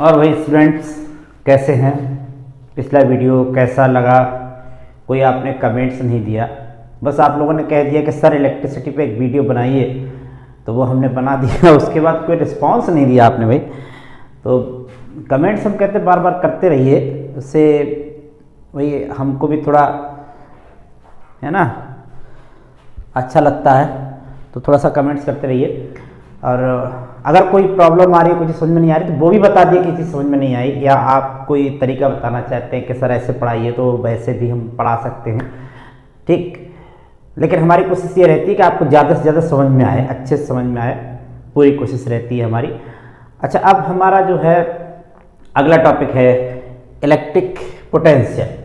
और वही स्टूडेंट्स कैसे हैं, पिछला वीडियो कैसा लगा? कोई आपने कमेंट्स नहीं दिया, बस आप लोगों ने कह दिया कि सर इलेक्ट्रिसिटी पे एक वीडियो बनाइए, तो वो हमने बना दिया। उसके बाद कोई रिस्पांस नहीं दिया आपने भाई। तो कमेंट्स हम कहते बार बार करते रहिए, उससे वही हमको भी थोड़ा है ना अच्छा लगता है, तो थोड़ा सा कमेंट्स करते रहिए। और अगर कोई प्रॉब्लम आ रही है, कुछ समझ में नहीं आ रही, तो वो भी बता दिए कि चीज़ समझ में नहीं आई, या आप कोई तरीका बताना चाहते हैं कि सर ऐसे पढ़ाइए, तो वैसे भी हम पढ़ा सकते हैं, ठीक। लेकिन हमारी कोशिश ये रहती है कि आपको ज़्यादा से ज़्यादा समझ में आए, अच्छे से समझ में आए, पूरी कोशिश रहती है हमारी। अच्छा, अब हमारा जो है अगला टॉपिक है इलेक्ट्रिक पोटेंशियल।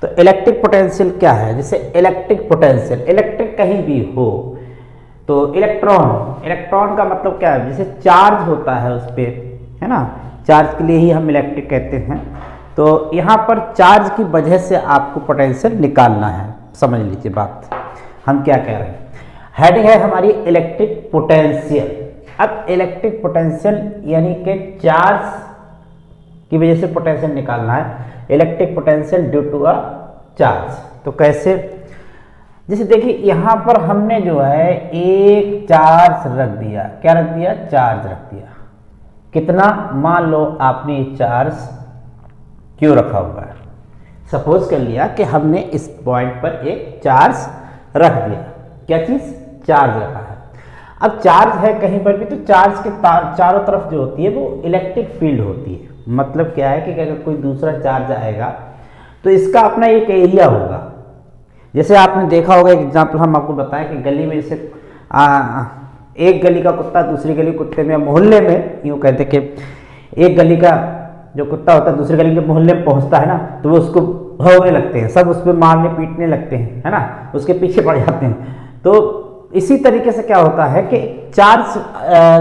तो इलेक्ट्रिक पोटेंशियल क्या है? जैसे इलेक्ट्रिक पोटेंशियल, इलेक्ट्रिक कहीं भी हो तो इलेक्ट्रॉन का मतलब क्या है? जैसे चार्ज होता है उस पर, है ना, चार्ज के लिए ही हम इलेक्ट्रिक कहते हैं। तो यहाँ पर चार्ज की वजह से आपको पोटेंशियल निकालना है। समझ लीजिए बात, हम क्या कह रहे हैं। हेडिंग है हमारी इलेक्ट्रिक पोटेंशियल। अब इलेक्ट्रिक पोटेंशियल यानी कि चार्ज की वजह से पोटेंशियल निकालना है, electric potential due to a charge. तो कैसे? जैसे देखिए यहाँ पर हमने जो है एक चार्ज रख दिया। क्या रख दिया? चार्ज रख दिया। कितना? मान लो आपने ये चार्ज क्यों रखा हुआ है, सपोज कर लिया कि हमने इस पॉइंट पर एक चार्ज रख दिया। क्या चीज? चार्ज रखा है। अब चार्ज है कहीं पर भी, तो चार्ज के चारों तरफ जो होती है वो इलेक्ट्रिक फील्ड होती है। मतलब क्या है कि अगर कोई दूसरा चार्ज आएगा तो इसका अपना एक एरिया होगा। जैसे आपने देखा होगा, एक एग्जांपल हम आपको बताएं कि गली में जैसे एक गली का कुत्ता दूसरी गली कुत्ते में, मोहल्ले में यूँ कहते कि एक गली का जो कुत्ता होता है दूसरी गली के मोहल्ले में पहुंचता है ना, तो वो उसको भौंकने लगते हैं, सब उस पर मारने पीटने लगते हैं, है ना, उसके पीछे पड़ जाते हैं। तो इसी तरीके से क्या होता है कि चार्ज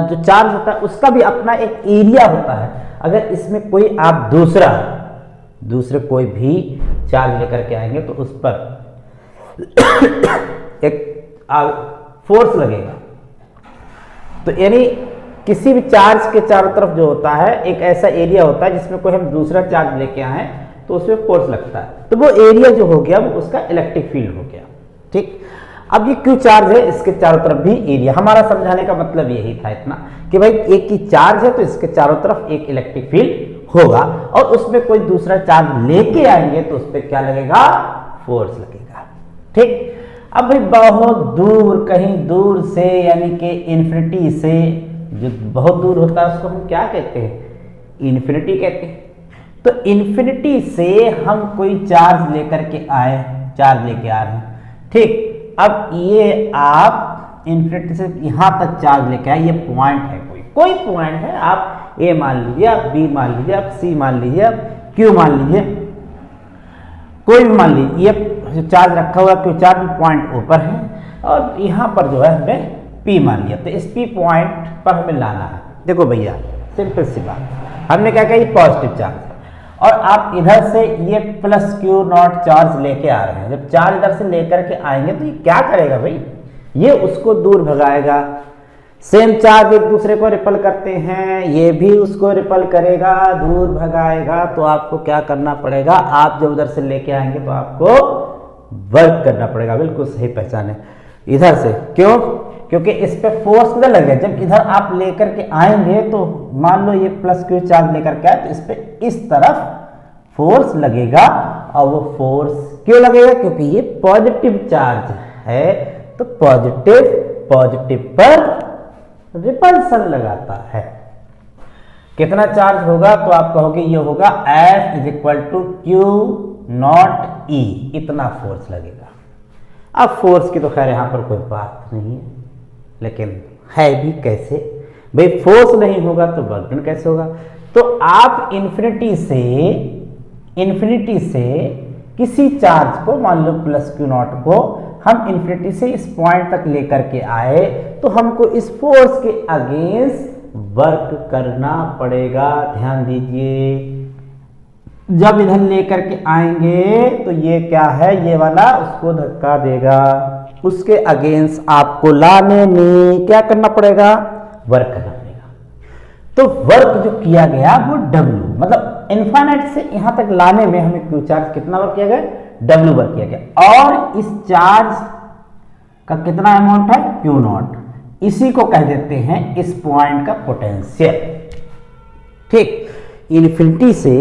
जो चार्ज होता है उसका भी अपना एक एरिया होता है। अगर इसमें कोई आप दूसरे कोई भी चार्ज लेकर के आएंगे तो उस पर एक फोर्स लगेगा। तो यानी किसी भी चार्ज के चारों तरफ जो होता है एक ऐसा एरिया होता है जिसमें कोई हम दूसरा चार्ज लेके आए तो उसमें फोर्स लगता है, तो वो एरिया जो हो गया वो उसका इलेक्ट्रिक फील्ड हो गया, ठीक। अब ये क्यों चार्ज है? इसके चारों तरफ भी एरिया। हमारा समझाने का मतलब यही था इतना कि भाई एक ही चार्ज है तो इसके चारों तरफ एक इलेक्ट्रिक फील्ड होगा, और उसमें कोई दूसरा चार्ज लेके आएंगे तो उस पर क्या लगेगा? फोर्स लगेगा, ठीक। अब भाई बहुत दूर, कहीं दूर से, यानी कि इन्फिनिटी से, जो बहुत दूर होता है उसको हम क्या कहते हैं? इन्फिनिटी कहते हैं। तो इन्फिनिटी से हम कोई चार्ज लेकर के आए, चार्ज लेके आ रहे हैं, ठीक। अब ये आप इन्फिनिटी से यहां तक चार्ज लेके आए, ये पॉइंट है, कोई पॉइंट है, आप ए मान लीजिए, आप बी मान लीजिए, आप सी मान लीजिए, आप क्यू मान लीजिए, कोई भी मान लीजिए। ये चार्ज रखा हुआ क्यू चार्ज पॉइंट ऊपर है, और यहाँ पर जो है हमने पी मान लिया, तो इस पी पॉइंट पर हमें लाना है। देखो भैया सिंपल सी बात, हमने क्या कहा? ये पॉजिटिव चार्ज है, और आप इधर से ये प्लस क्यू नॉट चार्ज लेके आ रहे हैं। जब चार्ज इधर से लेकर के आएंगे तो ये क्या करेगा भाई? ये उसको दूर भगाएगा। सेम चार्ज एक दूसरे को रिपल करते हैं, ये भी उसको रिपल करेगा, दूर भगाएगा। तो आपको क्या करना पड़ेगा? आप जब उधर से लेके आएंगे तो आपको वर्क करना पड़ेगा। बिल्कुल सही पहचाने, इधर से। क्यों? क्योंकि इस पे फोर्स किधर लगेगा? जब इधर आप लेकर के आएंगे तो मान लो ये प्लस क्यू चार्ज लेकर के आए, तो इस पे इस तरफ फोर्स लगेगा, और वो फोर्स क्यों लगेगा? क्योंकि ये पॉजिटिव चार्ज है, तो पॉजिटिव पर रिपल्सन लगाता है। कितना चार्ज होगा? तो आप कहोगे ये होगा F is equal to Q naught E, इतना फोर्स लगेगा। अब फोर्स की तो खैर यहां पर कोई बात नहीं है, लेकिन है भी कैसे भाई? फोर्स नहीं होगा तो वर्क डन कैसे होगा? तो आप इन्फिनिटी से किसी चार्ज को, मान लो प्लस क्यू नॉट को, हम इन्फिनिटी से इस पॉइंट तक लेकर के आए, तो हमको इस फोर्स के अगेंस्ट वर्क करना पड़ेगा। ध्यान दीजिए, जब इधर लेकर के आएंगे तो ये क्या है? ये वाला उसको धक्का देगा, उसके अगेंस्ट आपको लाने में क्या करना पड़ेगा? वर्क करना पड़ेगा। तो वर्क जो किया गया वो W, मतलब इनफाइनाइट से यहां तक लाने में हमें Q चार्ज कितना वर्क किया गया, W वर्क किया गया। और इस चार्ज का कितना अमाउंट है, Q नॉट, इसी को कह देते हैं इस पॉइंट का पोटेंशियल। ठीक, इन्फिनिटी से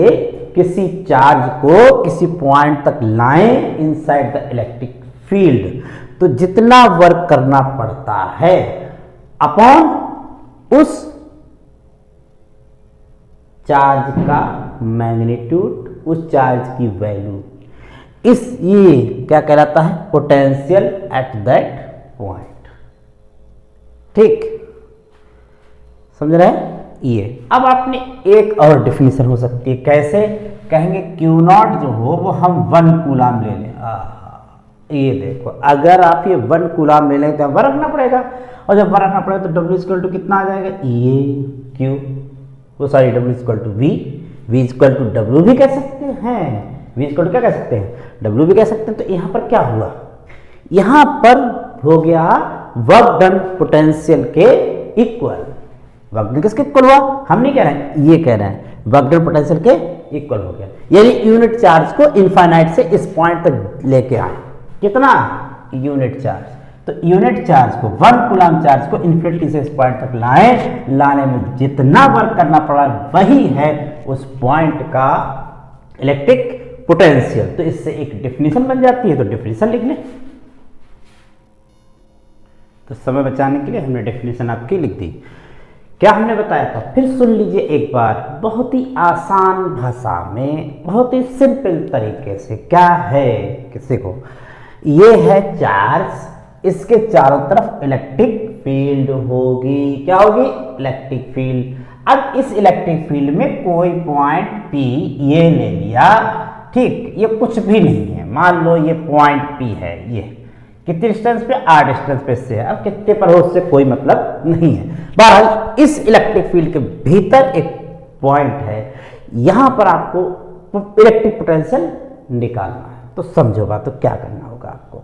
किसी चार्ज को किसी पॉइंट तक लाएं इनसाइड द इलेक्ट्रिक फील्ड, तो जितना वर्क करना पड़ता है अपॉन उस चार्ज का मैग्नीट्यूड, उस चार्ज की वैल्यू, इस ये क्या कहलाता है, पोटेंशियल एट दैट पॉइंट। ठीक, समझ रहे हैं ये। अब आपने एक और डिफिनीशन हो सकती है, कैसे कहेंगे, क्यू नॉट जो हो वो हम 1 कूलाम ले लें। ये देखो, अगर आप ये 1 कूलाम ले लें तो वर्क रखना पड़ेगा, और जब वर्क रखना पड़ेगा तो W इक्वल टू कितना आ जाएगा, ये क्यू, वो sorry W equal to V, V equal to W भी कह सकते हैं, V इक्वल टू क्या कह सकते हैं, W भी कह सकते हैं। तो यहाँ पर क्या हुआ, यहाँ पर हो गया वर्क डन पोटेंशियल के इक्वल। वर्क डन किसके इक्वल हुआ, हम नहीं कह रहे हैं, ये कह रहे हैं, वर्क डन पोटेंशियल के इक्वल हो गया। यानी यूनिट चार्ज को इनफाइनाइट से इस पॉइंट तक लेके आए, कितना, यूनिट चार्ज। तो यूनिट चार्ज को 1 कूलाम चार्ज को इन्फिनिटी से इस पॉइंट तक लाने में जितना वर्क करना पड़ा वही है उस पॉइंट का इलेक्ट्रिक पोटेंशियल। तो इससे एक डेफिनेशन बन जाती है, तो डेफिनेशन लिख लें। तो समय बचाने के लिए हमने डेफिनेशन आपकी लिख दी। क्या हमने बताया था, फिर सुन लीजिए एक बार, बहुत ही आसान भाषा में, बहुत ही सिंपल तरीके से। क्या है, किसी को, ये है चार्ज, इसके चारों तरफ इलेक्ट्रिक फील्ड होगी। क्या होगी, इलेक्ट्रिक फील्ड। अब इस इलेक्ट्रिक फील्ड में कोई पॉइंट P ये ले लिया, ठीक, ये कुछ भी नहीं है, मान लो ये पॉइंट P है, ये कितने डिस्टेंस पे, R डिस्टेंस पे से है। अब कितने पर हो उससे कोई मतलब नहीं है। बहरहाल इस इलेक्ट्रिक फील्ड के भीतर एक पॉइंट है, यहां पर आपको इलेक्ट्रिक पोटेंशियल निकालना है। तो समझो बात, तो क्या करना होगा आपको,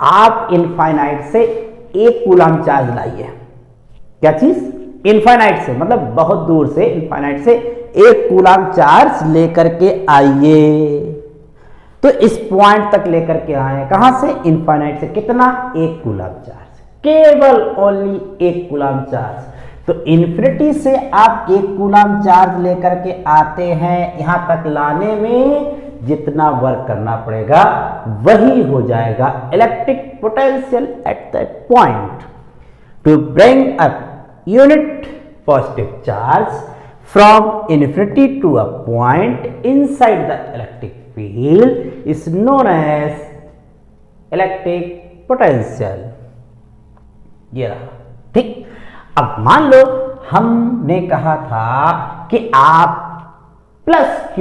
आप इनफाइनाइट से 1 कूलाम चार्ज लाइए। क्या चीज, इनफाइनाइट से, मतलब बहुत दूर से, इनफाइनाइट से 1 कूलाम चार्ज लेकर के आइए। तो इस पॉइंट तक लेकर के आए, कहां से, इनफाइनाइट से, कितना, 1 कूलाम चार्ज, केवल ओनली 1 कूलाम चार्ज। तो इन्फिनिटी से आप 1 कूलाम चार्ज लेकर के आते हैं, यहां तक लाने में जितना वर्क करना पड़ेगा वही हो जाएगा electric potential at that point. To bring a unit positive charge from infinity to a point inside the electric field is known as electric potential. ये रहा, ठीक। अब मान लो हमने कहा था कि आप प्लस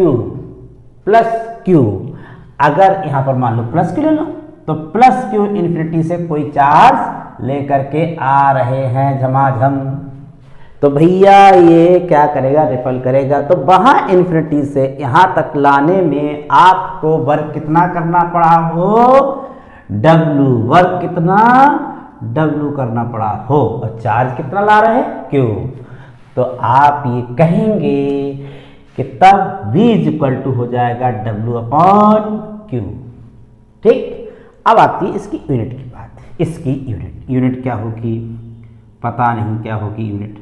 क्यू, अगर यहां पर मान लो प्लस क्यू ले लो, तो प्लस क्यू इन्फिनिटी से कोई चार्ज लेकर के आ रहे हैं झमाझम, तो भैया ये क्या करेगा, रिपल करेगा। तो वहां इन्फिनिटी से यहां तक लाने में आपको वर्क कितना करना पड़ा हो, W, वर्क कितना, W करना पड़ा हो, और चार्ज कितना ला रहे हैं, Q। तो आप ये कहेंगे कि तब V इक्वल टू हो जाएगा W अपॉन Q। ठीक, अब आती है इसकी यूनिट की बात। इसकी यूनिट क्या होगी, पता नहीं क्या होगी यूनिट।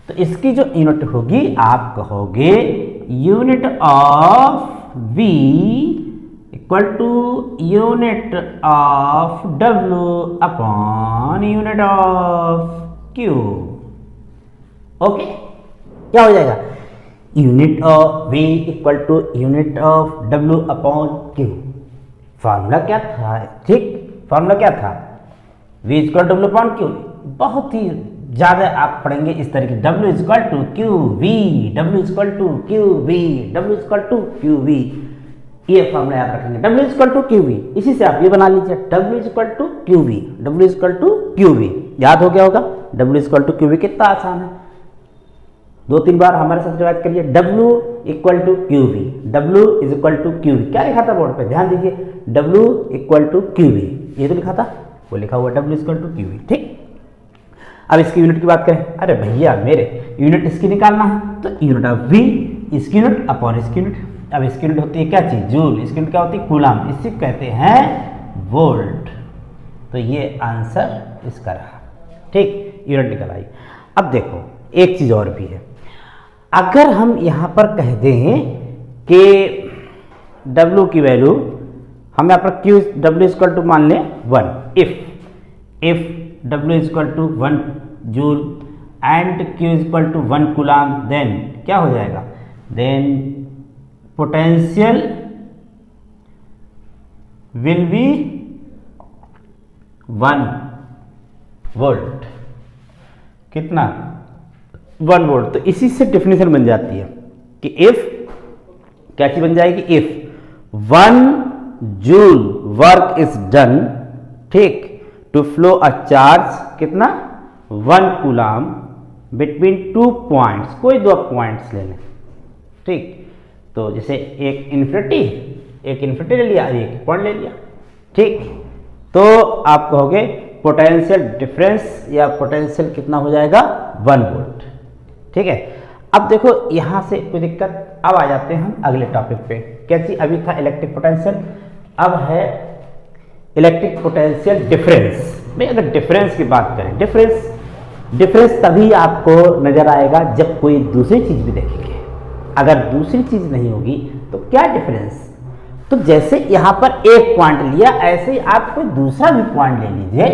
तो इसकी जो यूनिट होगी, आप कहोगे unit of V equal to unit of W upon unit of Q। Okay, क्या हो जाएगा, unit of V equal to unit of W upon Q। Formula क्या था, ठीक, फार्मूला क्या था, V equal to W upon Q। बहुत ही ज्यादा आप पढ़ेंगे इस तरीके, W equal to Q V, W equal to Q V, W equal to Q V, ये फार्मूला याद रखेंगे, W equal to Q V. इसी से आप ये बना लीजिए, W equal to Q V, W equal to Q V, याद हो गया होगा। W equal to Q V कितना आसान है, 2-3 बार हमारे साथ रिवाइज करिए। W equal to Q V, W is equal to Q V, क्या लिखा था बोर्ड पे, ध्यान दीजिए, W equal to Q V, ये तो लिखा था, वो लिखा हुआ W equal to Q V. ठीक, अब इसकी यूनिट की बात करें, अरे भैया मेरे यूनिट इसकी निकालना है तो यूनिट ऑफ वी, इसकी यूनिट अपॉन इसकी यूनिट। अब इसकी यूनिट होती है क्या चीज़, जूल, इसकी यूनिट क्या होती है, कूलाम, इसे कहते हैं वोल्ट। तो ये आंसर इसका रहा, ठीक, यूनिट निकल आई। अब देखो एक चीज़ और भी है, अगर हम यहाँ पर कह दें कि W की वैल्यू हम यहाँ पर Q W इक्वल टू मान लें 1, if W equal to 1 joule and Q equal to 1 coulomb, then क्या हो जाएगा, then potential will be 1 volt, कितना, 1 वोल्ट। तो इसी से डेफिनेशन बन जाती है कि इफ, क्या चीज बन जाएगी, if 1 joule work is done, ठीक, टू फ्लो अ चार्ज, कितना, 1 कूलाम बिटवीन 2 पॉइंट्स, कोई 2 पॉइंट्स ले लें, ठीक। तो जैसे एक इन्फिनिटी ले लिया, एक पॉइंट ले लिया, ठीक। तो आप कहोगे पोटेंशियल डिफरेंस या पोटेंशियल कितना हो जाएगा, 1 वोल्ट, ठीक है। अब देखो यहां से कोई दिक्कत, अब आ जाते हैं हम अगले टॉपिक पे। क्या चीज, अभी था इलेक्ट्रिक पोटेंशियल, अब है इलेक्ट्रिक पोटेंशियल डिफरेंस। भाई अगर डिफरेंस की बात करें, डिफरेंस तभी आपको नजर आएगा जब कोई दूसरी चीज भी देखेंगे। अगर दूसरी चीज नहीं होगी तो क्या डिफरेंस, तो जैसे यहां पर एक पॉइंट लिया, ऐसे ही आप कोई दूसरा भी पॉइंट ले लीजिए,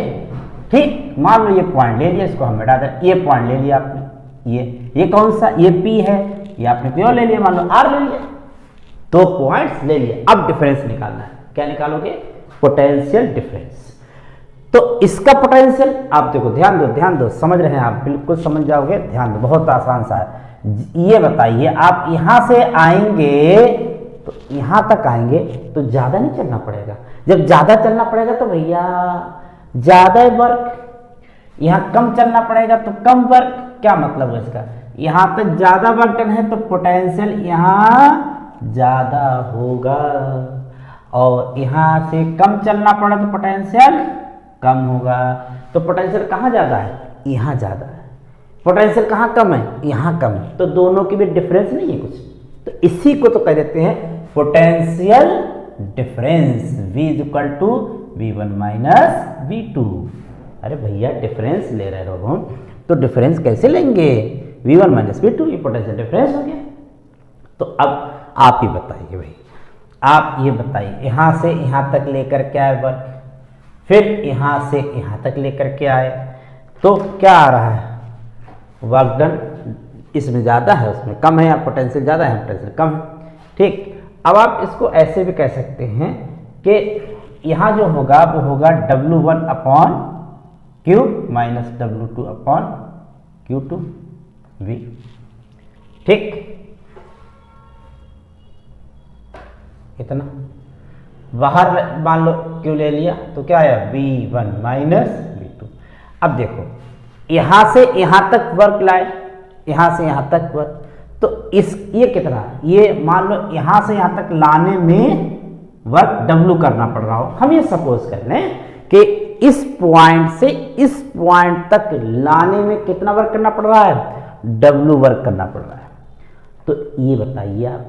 ठीक। मान लो ये पॉइंट ले लिया, इसको हम मिटा दें, ये पॉइंट ले लिया आपने, ये कौन सा, ये P है, ये आपने P ले लिया, मान लो R ले लिया, 2 पॉइंट्स ले लिए। अब डिफरेंस निकालना है, क्या निकालोगे, पोटेंशियल डिफरेंस। तो इसका पोटेंशियल आप देखो, ध्यान दो, समझ रहे हैं आप, बिल्कुल समझ जाओगे, ध्यान दो, बहुत आसान सा है। ये बताइए, आप यहां से आएंगे तो यहां तक आएंगे तो ज्यादा नहीं चलना पड़ेगा, जब ज्यादा चलना पड़ेगा तो भैया ज्यादा वर्क, यहां कम चलना पड़ेगा तो कम वर्क। क्या मतलब है इसका, यहां पे ज्यादा वर्क डन है तो पोटेंशियल यहां ज्यादा होगा, और यहां से कम चलना पड़ा तो पोटेंशियल कम होगा। तो पोटेंशियल कहां ज्यादा है, यहां ज्यादा है, पोटेंशियल कहां कम है, यहां कम है, तो दोनों की भी डिफरेंस नहीं है कुछ। तो इसी को तो कह देते हैं potential difference, V equal to V1 minus V2। अरे भैया डिफरेंस ले रहे हो हम, तो डिफरेंस कैसे लेंगे, V1 माइनस V2, ये पोटेंशियल डिफरेंस हो गया। तो अब आप ही बताइए भाई, आप ये बताइए, यहां से यहां तक लेकर के आए वर्क, फिर यहां से यहां तक लेकर के आए, तो क्या आ रहा है, वर्क डन इसमें ज़्यादा है उसमें कम है, या पोटेंशियल ज़्यादा है पोटेंशियल कम है, ठीक। अब आप इसको ऐसे भी कह सकते हैं कि यहाँ जो होगा वो होगा W1 upon Q minus W2 upon Q2 V, ठीक। इतना बाहर मान लो Q ले लिया तो क्या आया, V1 माइनस V2। अब देखो यहां से यहां तक वर्क लाए, यहां से यहां तक वर्क, तो ये कितना, ये मान लो यहां से यहां तक लाने में वर्क W करना पड़ रहा हो। हम ये सपोज कर लें कि इस पॉइंट से इस पॉइंट तक लाने में कितना वर्क करना पड़ रहा है, W वर्क करना पड़ रहा है। तो ये बताइए आप,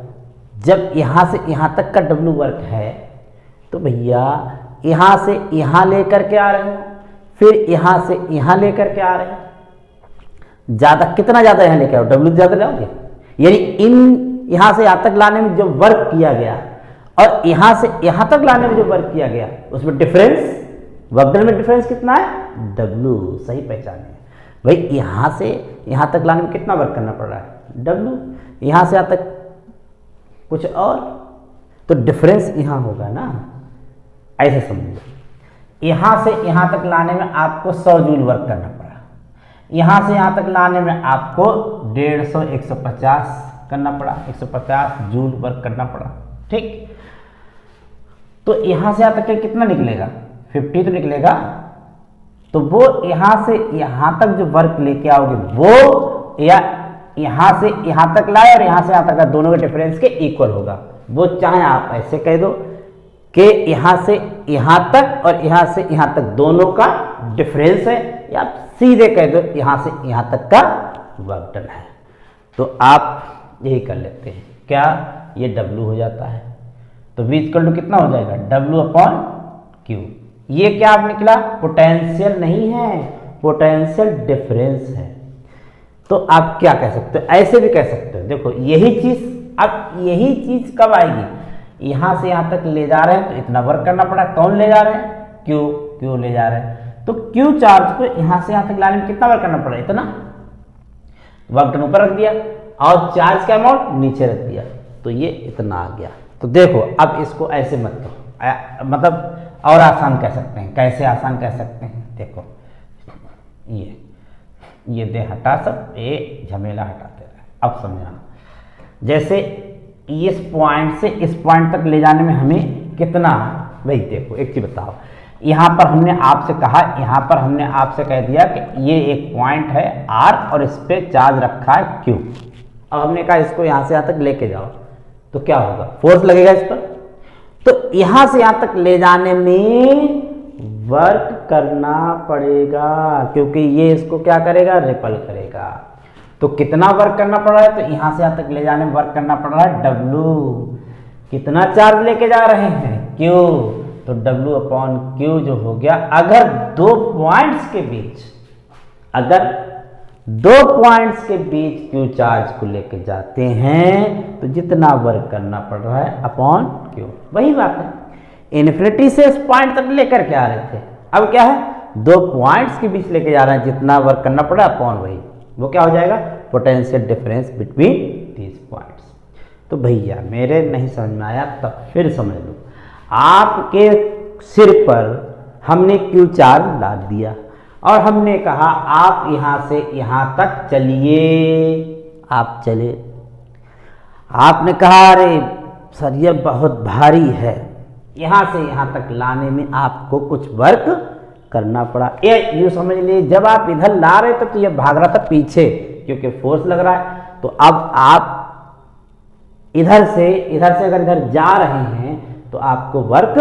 जब यहां से यहां तक का W वर्क है तो भैया यहां से यहां लेकर के आ रहे हो, फिर यहां से यहां लेकर के आ रहे हैं, ज्यादा कितना ज्यादा यहां लेके आओ, W ज्यादा लाओगे, यानी इन यहां से यहां तक लाने में जो वर्क किया गया और यहां से यहां तक लाने में जो वर्क किया गया उसमें डिफरेंस, वर्क डन में डिफरेंस कितना है, W। सही पहचाने भाई, यहां से यहां तक लाने में कितना वर्क करना पड़ रहा है, W, यहां से यहां तक कुछ और, तो डिफरेंस यहां होगा ना, ऐसे समझो। यहां से यहां तक लाने में आपको 100 जूल वर्क करना पड़ा, यहां से यहां तक लाने में आपको 150 150 करना पड़ा, 150 जूल वर्क करना पड़ा, ठीक। तो यहां से यहां तक कितना निकलेगा, 50 तो निकलेगा। तो वो यहां से यहां तक जो वर्क लेके आओगे वो, या यहां से यहां तक लाए और यहां से यहां तक का दोनों के डिफरेंस के इक्वल होगा। वो चाहे आप ऐसे कह दो कि यहां से यहां तक और यहां से यहां तक दोनों का डिफरेंस है, या आप सीधे कह दो यहाँ से यहाँ तक का वर्क डन है। तो आप यही कर लेते हैं, क्या ये W हो जाता है, तो V इक्वल टू कितना हो जाएगा, W अपॉन Q। ये क्या आप निकला, पोटेंशियल नहीं है, पोटेंशियल डिफरेंस है। तो आप क्या कह सकते हो, ऐसे भी कह सकते हो, देखो यही चीज, अब यही चीज कब आएगी, यहां से यहां तक ले जा रहे हैं तो इतना वर्क करना पड़ा, कौन ले जा रहे हैं, क्यू ले जा रहे हैं, तो क्यू चार्ज को यहां से यहां तक लाने में कितना वर्क करना पड़ा, इतना वर्क डन ऊपर रख दिया और चार्ज का अमाउंट नीचे रख दिया, तो ये इतना आ गया। तो देखो अब इसको ऐसे मत करो, मतलब और आसान कह सकते हैं, कैसे आसान कह सकते हैं, देखो ये दे हटा, सब ये झमेला हटाते रहे। अब समझना, जैसे इस पॉइंट से इस पॉइंट तक ले जाने में हमें कितना, भाई देखो एक चीज बताओ, यहाँ पर हमने आपसे कहा, यहाँ पर हमने आपसे कह दिया कि ये एक पॉइंट है R और इस पे चार्ज रखा है Q। अब हमने कहा इसको यहाँ से यहाँ तक लेके जाओ, तो क्या होगा, फोर्स लगेगा इस पर, तो यहाँ से यहाँ तक ले जाने में वर्क करना पड़ेगा, क्योंकि ये इसको क्या करेगा, रिपल करेगा। तो कितना वर्क करना पड़ रहा है, तो यहां से यहां तक ले जाने में वर्क करना पड़ रहा है W। कितना चार्ज लेके जा रहे हैं, Q, तो W अपॉन Q जो हो गया, अगर दो पॉइंट्स के बीच Q चार्ज को लेके जाते हैं तो जितना वर्क करना पड़ रहा है अपॉन Q, वही बात है। इन्फिनिटी से इस पॉइंट तक लेकर के आ रहे थे, अब क्या है, दो पॉइंट्स के बीच लेके जा रहे हैं, जितना वर्क करना पड़ा अपॉन वही, वो क्या हो जाएगा, potential difference between these points. तो भैया मेरे नहीं समझ में आया, तब फिर समझ लो, आपके सिर पर हमने Q चार्ज डाल दिया और हमने कहा आप यहां से यहां तक चलिए, आप चले, आपने कहा अरे सर ये बहुत भारी है, यहां से यहां तक लाने में आपको कुछ वर्क करना पड़ा। ये यूं समझ लीजिए, जब आप इधर ला रहे थे तो ये भाग रहा था पीछे, क्योंकि फोर्स लग रहा है, तो अब आप इधर से अगर इधर जा रहे हैं तो आपको वर्क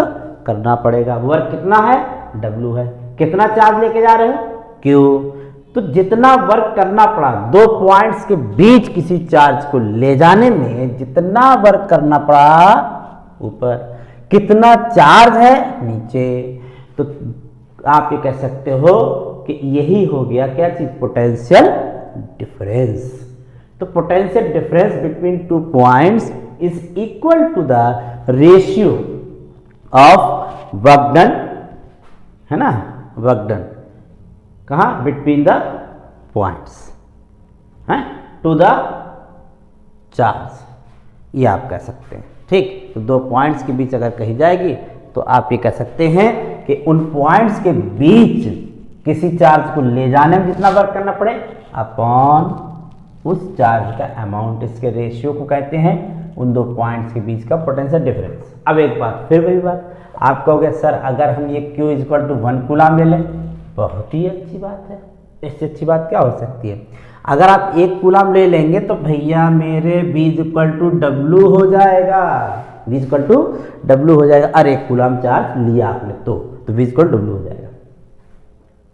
करना पड़ेगा। वर्क कितना है, W है, कितना चार्ज लेके जा रहे हो, Q, तो जितना वर्क करना पड़ा दो पॉइंट्स के बीच किसी चार्ज को ले जाने में, जितना वर्क करना पड़ा ऊपर, कितना चार्ज है नीचे, तो आप ये कह सकते हो कि यही हो गया क्या चीज, पोटेंशियल डिफरेंस। तो potential difference between two points is equal to the ratio of work done, है ना, वर्क डन कहाँ, बिटवीन द पॉइंट्स है टू द चार्ज, ये आप कह सकते हैं। ठीक, तो दो पॉइंट्स के बीच अगर कही जाएगी तो आप ये कह सकते हैं कि उन पॉइंट्स के बीच किसी चार्ज को ले जाने में जितना वर्क करना पड़े अपॉन उस चार्ज का अमाउंट, इसके रेशियो को कहते हैं उन दो पॉइंट्स के बीच का पोटेंशियल डिफरेंस। अब एक बात, फिर वही बात, आप कहोगे सर अगर हम ये Q इक्वल टू 1 कूलाम ले लें, बहुत ही अच्छी बात है, इससे अच्छी बात क्या हो सकती है। अगर आप 1 कूलाम ले लेंगे तो भैया मेरे V इक्वल टू W हो जाएगा, V इक्वल टू W हो जाएगा। अरे 1 कूलाम चार्ज लिया आपने तो V इक्वल W हो जाएगा।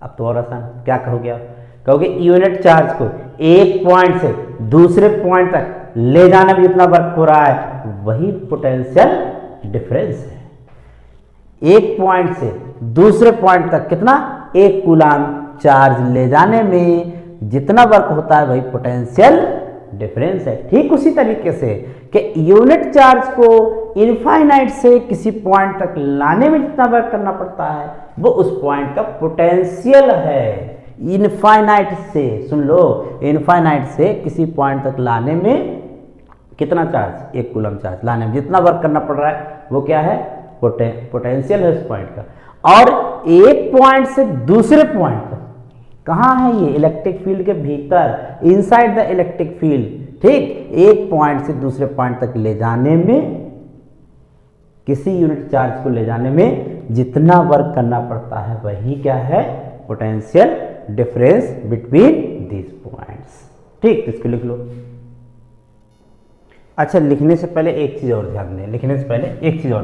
अब तो और आसान, क्या कहोगे आप, कहोगे यूनिट चार्ज को एक पॉइंट से दूसरे पॉइंट तक ले जाने में जितना वर्क हो रहा है वही पोटेंशियल डिफरेंस है। एक पॉइंट से दूसरे पॉइंट तक कितना, 1 कूलाम चार्ज ले जाने में जितना वर्क होता है वही पोटेंशियल डिफरेंस है। ठीक उसी तरीके से कि यूनिट चार्ज को इनफाइनाइट से किसी पॉइंट तक लाने में जितना वर्क करना पड़ता है वो उस पॉइंट का पोटेंशियल है। इनफाइनाइट से, सुन लो, इनफाइनाइट से किसी पॉइंट तक लाने में कितना चार्ज, 1 कूलम चार्ज लाने में जितना वर्क करना पड़ रहा है वो क्या है, पोटेंशियल है उस पॉइंट का। और एक पॉइंट से दूसरे पॉइंट तक कहाँ है ये, इलेक्ट्रिक फील्ड के भीतर, इनसाइड द इलेक्ट्रिक फील्ड। ठीक, एक पॉइंट से दूसरे पॉइंट तक ले जाने में, किसी यूनिट चार्ज को ले जाने में जितना वर्क करना पड़ता है वही क्या है, potential difference between these points. ठीक, इसको लिख लो। अच्छा, लिखने से पहले एक चीज और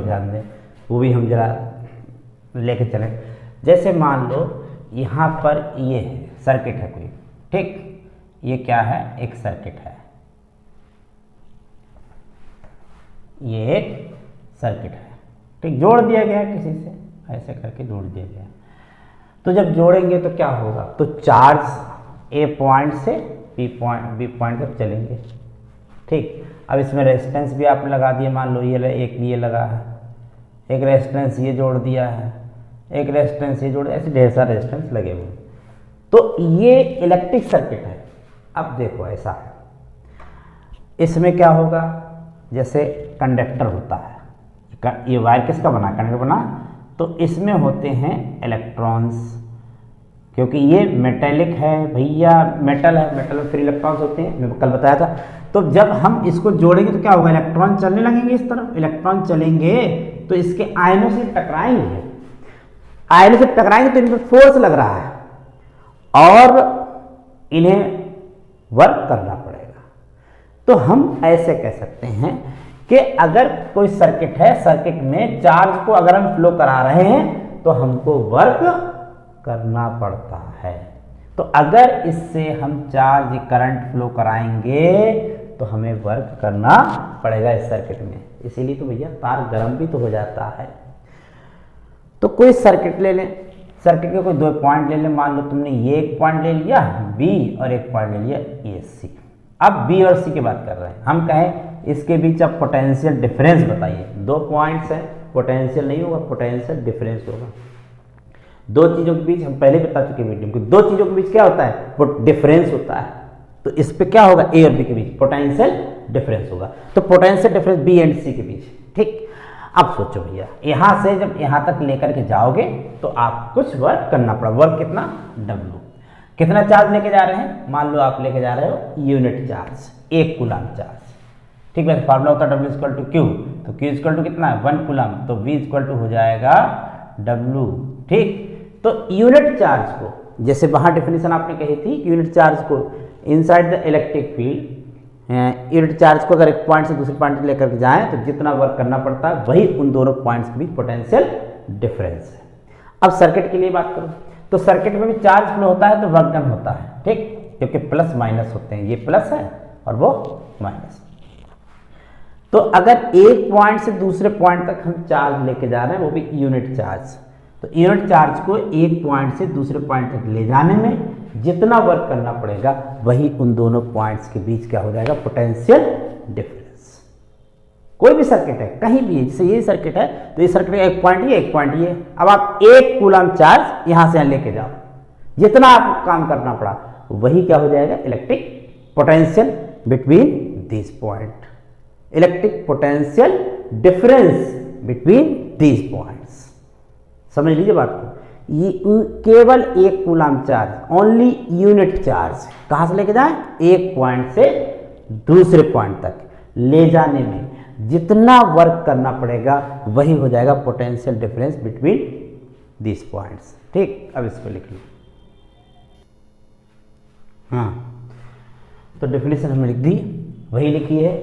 ध्यान दें, वो भी हम जरा लेके चलें। जैसे मान लो यहाँ पर ये है सर्किट है कोई, ठीक, ये क्या है, एक सर्किट है, ये एक सर्किट है, ठीक, जोड़ दिया गया किसी से, ऐसे करके जोड़ दिया गया। तो जब जोड़ेंगे तो क्या होगा, तो चार्ज ए पॉइंट से बी पॉइंट तक चलेंगे, ठीक। अब इसमें रेजिस्टेंस भी आपने लगा दिया, मान लो ये एक ये लगा है, एक रेजिस्टेंस ये जोड़ दिया है, एक रेजिस्टेंस ये जोड़, ऐसे ढेर सारे रेजिस्टेंस लगे हुए। तो ये इलेक्ट्रिक सर्किट है। अब देखो ऐसा है, इसमें क्या होगा, जैसे कंडक्टर होता है, ये वायर किसका बना, कंडक्टर बना, तो इसमें होते हैं इलेक्ट्रॉन्स, क्योंकि ये मेटेलिक है भैया, मेटल है, मेटल में फ्री इलेक्ट्रॉन्स होते हैं, मैं कल बताया था। तो जब हम इसको जोड़ेंगे तो क्या होगा, इलेक्ट्रॉन चलने लगेंगे इस तरफ, इलेक्ट्रॉन चलेंगे तो इसके आयनों से टकराएंगे, आयनों से टकराएंगे तो इन पर फोर्स लग रहा है और इन्हें वर्क करना पड़ेगा। तो हम ऐसे कह सकते हैं कि अगर कोई सर्किट है, सर्किट में चार्ज को अगर हम फ्लो करा रहे हैं तो हमको वर्क करना पड़ता है। तो अगर इससे हम चार्ज करंट फ्लो कराएंगे तो हमें वर्क करना पड़ेगा इस सर्किट में, इसीलिए तो भैया तार गर्म भी तो हो जाता है। तो कोई सर्किट ले लें, सर्किट के कोई दो पॉइंट ले लें, मान लो तुमने ये एक पॉइंट ले लिया बी और एक पॉइंट ले लिया ए सी। अब बी और सी की बात कर रहे हैं, हम कहें इसके बीच अब पोटेंशियल डिफरेंस बताइए। दो पॉइंट्स हैं, पोटेंशियल नहीं होगा, पोटेंशियल डिफरेंस होगा। दो चीज़ों के बीच, हम पहले बता चुके वीडियो में, दो चीज़ों के बीच क्या होता है, वो डिफरेंस होता है। तो इस पे क्या होगा, ए और बी के बीच पोटेंशियल डिफरेंस होगा। तो पोटेंशियल डिफरेंस बी एंड सी के बीच, ठीक। अब सोचो भैया, यहां से जब यहां तक लेकर के जाओगे तो आप कुछ वर्क करना पड़ा, वर्क कितना, W। कितना चार्ज लेके जा रहे हैं, मान लो आप लेके जा रहे हो यूनिट चार्ज, 1 कूलम चार्ज, ठीक है। फार्मूला होता है W इक्वल टू क्यू, तो Q इक्वल टू कितना है, 1 कूलम, तो V इक्वल टू हो जाएगा W, ठीक। तो यूनिट चार्ज को, जैसे वहां डेफिनेशन आपने कही थी कि यूनिट चार्ज को inside the electric field, unit charge को अगर एक पॉइंट से दूसरे पॉइंट लेकर के जाएं तो जितना वर्क करना पड़ता है वही उन दोनों पॉइंट्स के बीच पोटेंशियल डिफरेंस है। अब सर्किट के लिए बात करूं तो सर्किट में भी चार्ज फ्लो होता है तो वर्क डन होता है, ठीक, क्योंकि प्लस माइनस होते हैं, ये प्लस है और वो माइनस। तो अगर एक पॉइंट से दूसरे पॉइंट तक हम चार्ज लेके जा रहे हैं, वो भी यूनिट चार्ज, तो यूनिट चार्ज को एक पॉइंट से दूसरे पॉइंट तक ले जाने में जितना वर्क करना पड़ेगा वही उन दोनों पॉइंट्स के बीच क्या हो जाएगा, पोटेंशियल डिफरेंस। कोई भी सर्किट है, कहीं भी है, जैसे ये सर्किट है तो ये सर्किट एक पॉइंट ये, एक पॉइंट ये। अब आप 1 कूलम चार्ज यहां से लेके जाओ, जितना आपको काम करना पड़ा वही क्या हो जाएगा, electric potential between this point, electric potential difference between these points. समझ लीजिए बात को, ये केवल 1 coulomb charge, only unit charge, कहां से लेके जाए, एक पॉइंट से दूसरे पॉइंट तक ले जाने में जितना वर्क करना पड़ेगा वही हो जाएगा potential difference between this points, ठीक। अब इसको लिख लो, हाँ, तो डेफिनेशन हमने लिख दी, वही लिखी है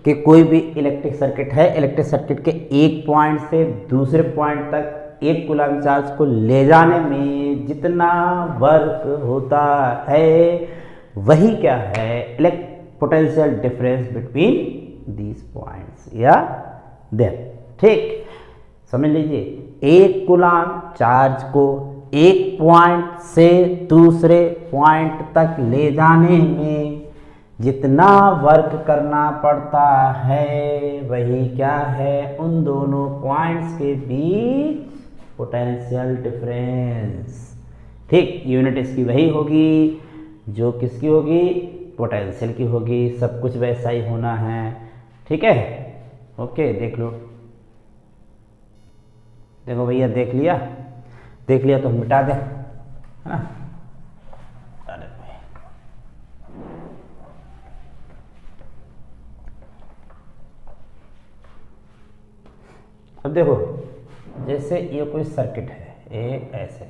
कि कोई भी इलेक्ट्रिक सर्किट है, इलेक्ट्रिक सर्किट के एक पॉइंट से दूसरे पॉइंट तक 1 कूलम चार्ज को ले जाने में जितना वर्क होता है वही क्या है, potential difference between these points या देयर, ठीक। समझ लीजिए, 1 कूलम चार्ज को एक पॉइंट से दूसरे पॉइंट तक ले जाने में जितना वर्क करना पड़ता है वही क्या है, उन दोनों पॉइंट्स के बीच पोटेंशियल डिफरेंस, ठीक। यूनिट इसकी वही होगी जो किसकी होगी, पोटेंशियल की होगी, सब कुछ वैसा ही होना है, ठीक है। ओके, देख लो, देखो भैया, देख लिया, देख लिया तो हम मिटा दें, है ना। अब देखो, जैसे ये कोई सर्किट है, एक ऐसे,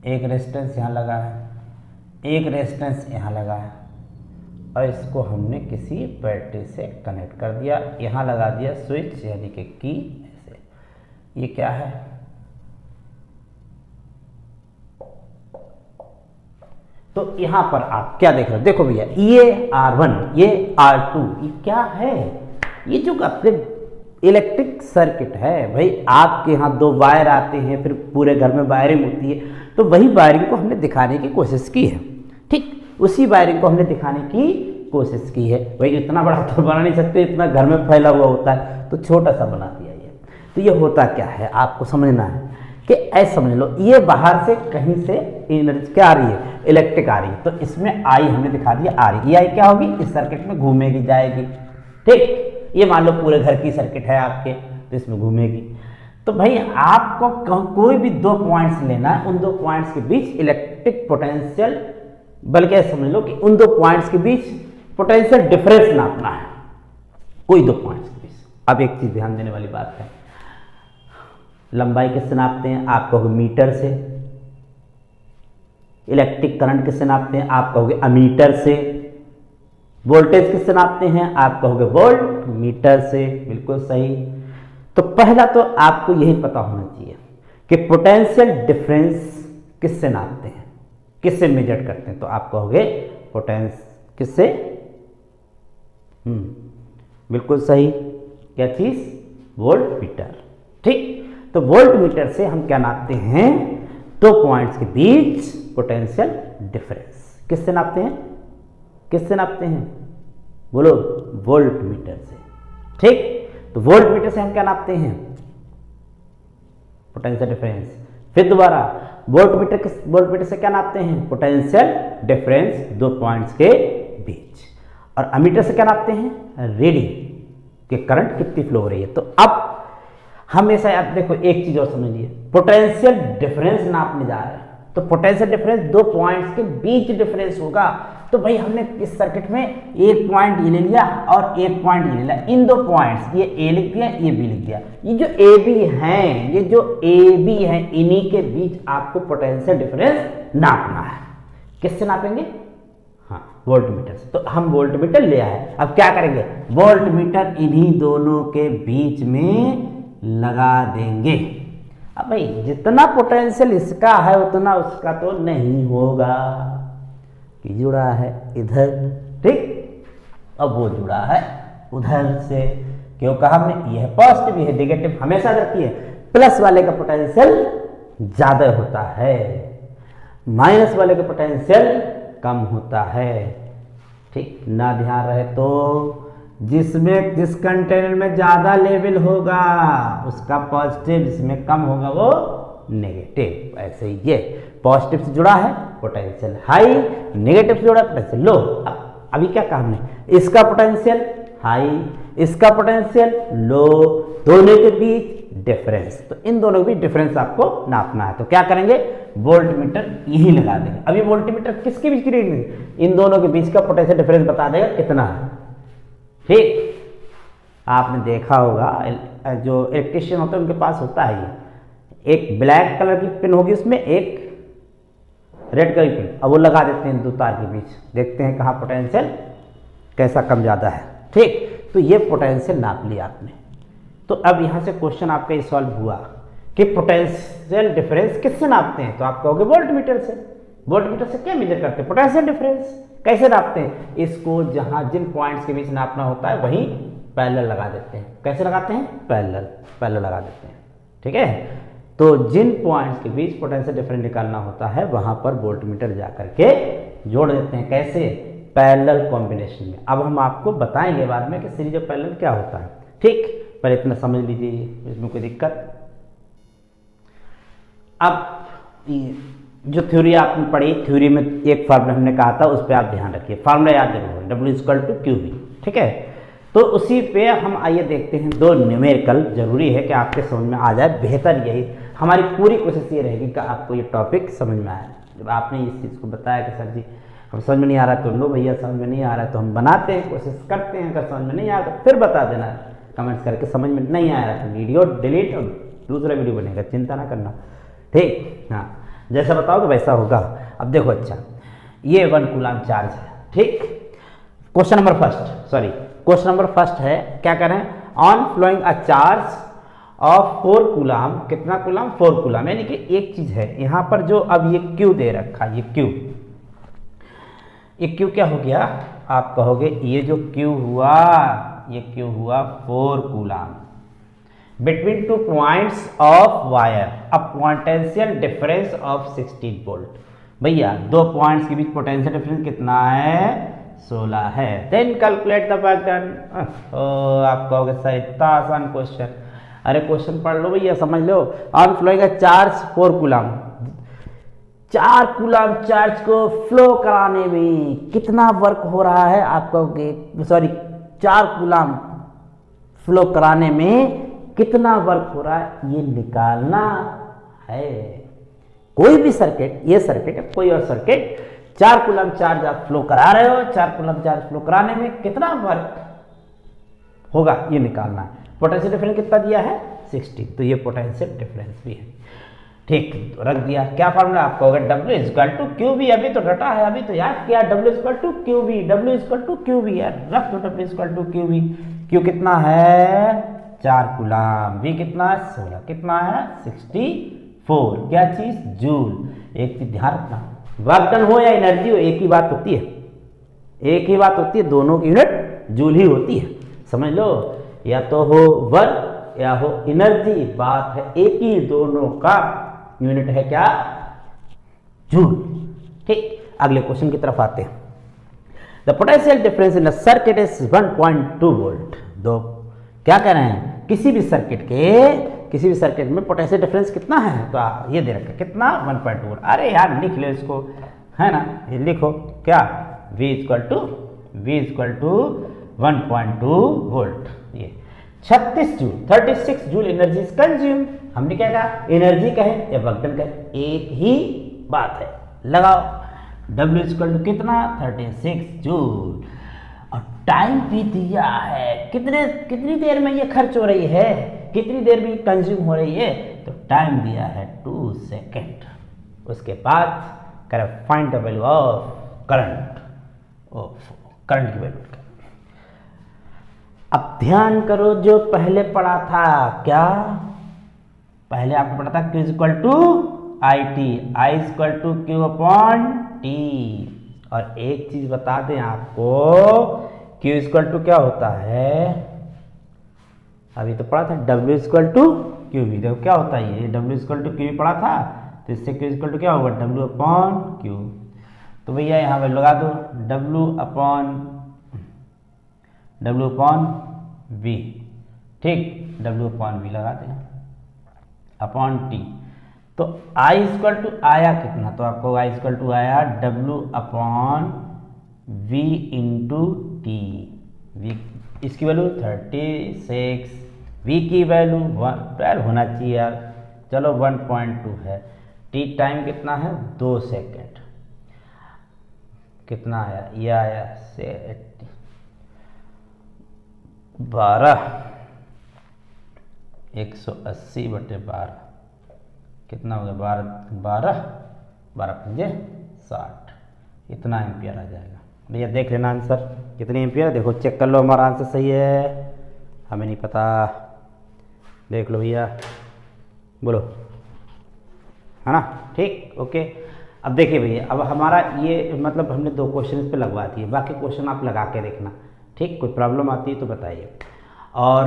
एक रेजिस्टेंस यहाँ लगा है, एक रेजिस्टेंस यहाँ लगा है, और इसको हमने किसी बैटरी से कनेक्ट कर दिया, यहाँ लगा दिया स्विच यानी कि की, ऐसे। ये क्या है, तो यहाँ पर आप क्या देख रहे हो, देखो भैया ये R1 ये R2 ये क्या है, ये जो आपके इलेक्ट्रिक सर्किट है भाई, आपके यहाँ दो वायर आते हैं, फिर पूरे घर में वायरिंग होती है, तो वही वायरिंग को हमने दिखाने की कोशिश की है। ठीक, उसी वायरिंग को हमने दिखाने की कोशिश की है। भाई इतना बड़ा तो बना नहीं सकते, इतना घर में फैला हुआ होता है, तो छोटा सा बना दिया ये। तो ये होता क्या है आपको समझना है कि ऐसे समझ लो, ये बाहर से कहीं से एनर्जी क्या आ रही है, इलेक्ट्रिक आ रही है, तो इसमें आई हमने दिखा दिया आ रही, ये आई क्या होगी, इस सर्किट में घूमेगी जाएगी। ठीक, ये मान लो पूरे घर की सर्किट है आपके, तो इसमें घूमेगी। तो भाई आपको कोई भी दो पॉइंट्स लेना है, उन दो पॉइंट्स के बीच इलेक्ट्रिक पोटेंशियल, बल्कि ऐसे समझ लो कि उन दो पॉइंट्स के बीच पोटेंशियल डिफरेंस नापना है, कोई दो पॉइंट्स के बीच। अब एक चीज ध्यान देने वाली बात है, लंबाई किससे नापते हैं, आप कहोगे मीटर से। इलेक्ट्रिक करंट किससे नापते हैं, आप कहोगे अमीटर से। वोल्टेज किससे नापते हैं, आप कहोगे वोल्ट मीटर से। बिल्कुल सही। तो पहला तो आपको यही पता होना चाहिए कि पोटेंशियल डिफरेंस किससे नापते हैं, किससे मेजर करते हैं, तो आप कहोगे पोटेंस किससे, बिल्कुल सही, क्या चीज, वोल्ट मीटर। ठीक, तो वोल्ट मीटर से हम क्या नापते हैं, दो पॉइंट्स के बीच पोटेंशियल डिफरेंस। किससे नापते हैं, किससे नापते हैं, बोलो, वोल्ट मीटर से। ठीक, तो वोल्ट मीटर से हम क्या नापते हैं, पोटेंशियल डिफरेंस। फिर दोबारा वोल्ट मीटर से क्या नापते हैं, पोटेंशियल डिफरेंस दो पॉइंट्स के बीच। और अमीटर से क्या नापते हैं, रीडिंग कि करंट कितनी फ्लो हो रही है। तो अब हमेशा आप देखो एक चीज और समझिए, पोटेंशियल डिफरेंस नापने जा रहे हैं, तो पोटेंशियल डिफरेंस दो पॉइंट्स के बीच डिफरेंस होगा। तो भाई हमने इस सर्किट में एक पॉइंट ये ले लिया और एक पॉइंट ये ले लिया, इन दो पॉइंट्स, ये ए लिख दिया, ये बी लिख दिया, ये जो ए बी हैं, ये जो ए बी हैं, इन्हीं के बीच आपको पोटेंशियल डिफरेंस नापना है। किससे नापेंगे, हाँ, वोल्ट मीटर से। तो हम वोल्ट मीटर ले आए, अब क्या करेंगे, वोल्ट मीटर इन्हीं दोनों के बीच में लगा देंगे। अब भाई जितना पोटेंशियल इसका है उतना उसका तो नहीं होगा, कि जुड़ा है इधर, ठीक, अब वो जुड़ा है उधर से। क्यों कहा हमने, यह पॉजिटिव है, नेगेटिव हमेशा रहती है, प्लस वाले का पोटेंशियल ज्यादा होता है, माइनस वाले का पोटेंशियल कम होता है। ठीक, ना ध्यान रहे तो जिसमें जिस कंटेनर में ज्यादा लेवल होगा उसका पॉजिटिव, जिसमें कम होगा वो नेगेटिव। ऐसे ही ये पॉजिटिव से जुड़ा है पोटेंशियल हाई, नेगेटिव से जुड़ा है पोटेंशियल लो। अभी क्या कहा हमने, इसका पोटेंशियल हाई, इसका पोटेंशियल लो, दोनों के बीच डिफरेंस, तो इन दोनों के बीच डिफरेंस आपको नापना है। तो क्या करेंगे, वोल्ट मीटर यही लगा देंगे। अभी वोल्ट मीटर किसके बीच की रीडिंग, इन दोनों के बीच का पोटेंशियल डिफरेंस बता देगा कितना है। ठीक, आपने देखा होगा जो इलेक्ट्रिशियन होते हैं उनके पास होता है ये, एक ब्लैक कलर की पिन होगी उसमें एक रेड कलर की पिन, अब वो लगा देते हैं दो तार के बीच, देखते हैं कहाँ पोटेंशियल कैसा कम ज़्यादा है। ठीक, तो ये पोटेंशियल नाप लिया आपने। तो अब यहाँ से क्वेश्चन आपका ये सॉल्व हुआ कि पोटेंशियल डिफरेंस किससे नापते हैं, तो आप कहोगे वोल्ट मीटर से। वोल्ट मीटर से क्या मेजर करते हैं, पोटेंशियल डिफरेंस। कैसे नापते हैं, इसको जहाँ जिन पॉइंट्स के बीच नापना होता है वहीं पैरेलल लगा देते हैं। कैसे लगाते हैं, पैरेलल लगा देते हैं। ठीक है, तो जिन पॉइंट्स के बीच पोटेंशियल डिफरेंस निकालना होता है वहां पर वोल्ट मीटर जाकर के जोड़ देते हैं। कैसे, पैरेलल कॉम्बिनेशन में। अब हम आपको बताएंगे बाद में कि सीरीज ऑफ पैरेलल क्या होता है। ठीक, पर इतना समझ लीजिए, इसमें कोई दिक्कत। अब जो थ्योरी आपने पढ़ी, थ्योरी में एक फार्मूला हमने कहा था, उस पर आप ध्यान रखिए, फार्मूला याद जरूर, W=QV। ठीक है, तो उसी पे हम आइए देखते हैं दो न्यूमेरिकल, जरूरी है कि आपके समझ में आ जाए, बेहतर यही हमारी पूरी कोशिश ये रहेगी कि आपको ये टॉपिक समझ में आए। जब आपने इस चीज़ को बताया कि सर जी हम समझ में नहीं आ रहा तो लो भैया समझ में नहीं आ रहा है तो हम बनाते हैं, कोशिश करते हैं, अगर समझ में नहीं आ रहा तो फिर बता देना कमेंट्स करके, समझ में नहीं आ रहा तो वीडियो डिलीट और दूसरा वीडियो बनेगा, चिंता ना करना। ठीक, हाँ, जैसा बताओगे वैसा होगा। अब देखो, अच्छा, ये 1 कूलम चार्ज है। ठीक, क्वेश्चन नंबर फर्स्ट है, क्या करें, on flowing a charge of 4 coulomb, कितना कूलम, 4 कूलम, यानी कि एक चीज है यहाँ पर जो अब ये Q दे रखा है, ये Q, ये क्यू क्या हो गया, आप कहोगे ये जो क्यू हुआ, ये क्यू हुआ 4 coulomb between 2 points of wire, a potential difference of 16 volt. भैया 2 पॉइंट्स के बीच पोटेंशियल डिफरेंस कितना है, 16 है। Then calculate the work done. आप कहोगे सर इतना आसान क्वेश्चन, अरे क्वेश्चन पढ़ लो भैया, समझ लो। अब फ्लो का चार्ज 4 कूलाम, 4 कूलाम चार्ज को फ्लो कराने में कितना वर्क हो रहा है, आप कहोगे सॉरी 4 कूलाम फ्लो कराने में कितना वर्क हो रहा है, ये निकालना है। कोई भी सर्किट, ये सर्किट है कोई और सर्किट, 4 कूलम चार्ज आप फ्लो करा रहे हो, 4 कूलम चार्ज फ्लो कराने में कितना वर्क होगा ये निकालना है। पोटेंशियल डिफरेंस कितना दिया है, 60, तो ये पोटेंशियल डिफरेंस भी है। ठीक, तो रख दिया। क्या फार्मूला, आपको होगा W equal to Q B, अभी तो रटा है, अभी तो याद किया, W equal to Q B, W equal to Q B, यार रख दो W equal to Q B. Q कितना है 4 कूलम, बी कितना है 16, कितना है 64, क्या चीज जूल। एक चीज ध्यान रखना, वर्क डन हो या एनर्जी हो एक ही बात होती है, एक ही बात होती है, दोनों की यूनिट जूल ही होती है, समझ लो। या तो हो वर्क या हो एनर्जी, बात है एक ही, दोनों का यूनिट है क्या, जूल। ठीक, अगले क्वेश्चन की तरफ आते हैं। The potential difference in the circuit is 1.2 volt. दो क्या कह रहे हैं, किसी भी सर्किट में पोटेंशियल डिफरेंस कितना है, तो ये दे रखा है कितना 1.2 वोल्ट। अरे यार लिख ले इसको, है ना, ये लिखो क्या, V इक्वल टू 1.2 वोल्ट। ये 36 joule 36 joule energy is consume. हमने क्या कहा, एनर्जी कहे या वर्क डन कहे एक ही बात है, लगाओ। W इक्वल टू कितना 36 जूल, और टाइम भी दिया है, कितनी देर में ये खर्च हो रही है, कितनी देर में कंज्यूम हो रही है, तो टाइम दिया है 2 सेकेंड। उसके बाद करें find the value of current, current की वैल्यू। अब ध्यान करो जो पहले पढ़ा था, क्या पहले आपको पढ़ा था, Q equal to I T, I equal to Q upon T. और एक चीज बता दें आपको, Q इक्वल टू क्या होता है, अभी तो पढ़ा था W equal to Q B. देखो क्या होता है ये, W इक्वल टू क्यू पढ़ा था, तो इससे Q इक्वल टू क्या होगा, W अपॉन क्यू। तो भैया यहाँ पे लगा दो W अपॉन V, ठीक, W अपॉन V लगा दें, अपॉन टी। तो I इक्वल टू आया कितना, तो आपको I इक्वल टू आया W upon V into T. V इसकी वैल्यू 36, V की वैल्यू 12 होना चाहिए यार, चलो 1.2 है। टी टाइम कितना है 2 सेकेंड, कितना आया, ये आया 12, 180/12 कितना हो गया, 12 पंजे 60, इतना एम्पियर आ जाएगा। भैया देख लेना आंसर कितनी एम्पियर, देखो चेक कर लो हमारा आंसर सही है, हमें नहीं पता, देख लो भैया, बोलो, है ना, ठीक, ओके। अब देखिए भैया, अब हमारा ये मतलब हमने 2 क्वेश्चन इस पे लगवा दिए, बाकी क्वेश्चन आप लगा के देखना, ठीक, कोई प्रॉब्लम आती है तो बताइए। और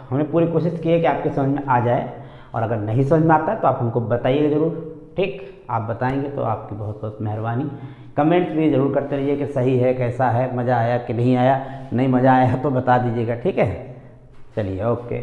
हमने पूरी कोशिश की है कि आपके समझ में आ जाए, और अगर नहीं समझ में आता है तो आप हमको बताइएगा ज़रूर, ठीक, आप बताएंगे तो आपकी बहुत बहुत मेहरबानी। कमेंट्स भी ज़रूर करते रहिए कि सही है, कैसा है, मज़ा आया कि नहीं आया, नहीं मज़ा आया तो बता दीजिएगा, ठीक है। चलिए, ओके।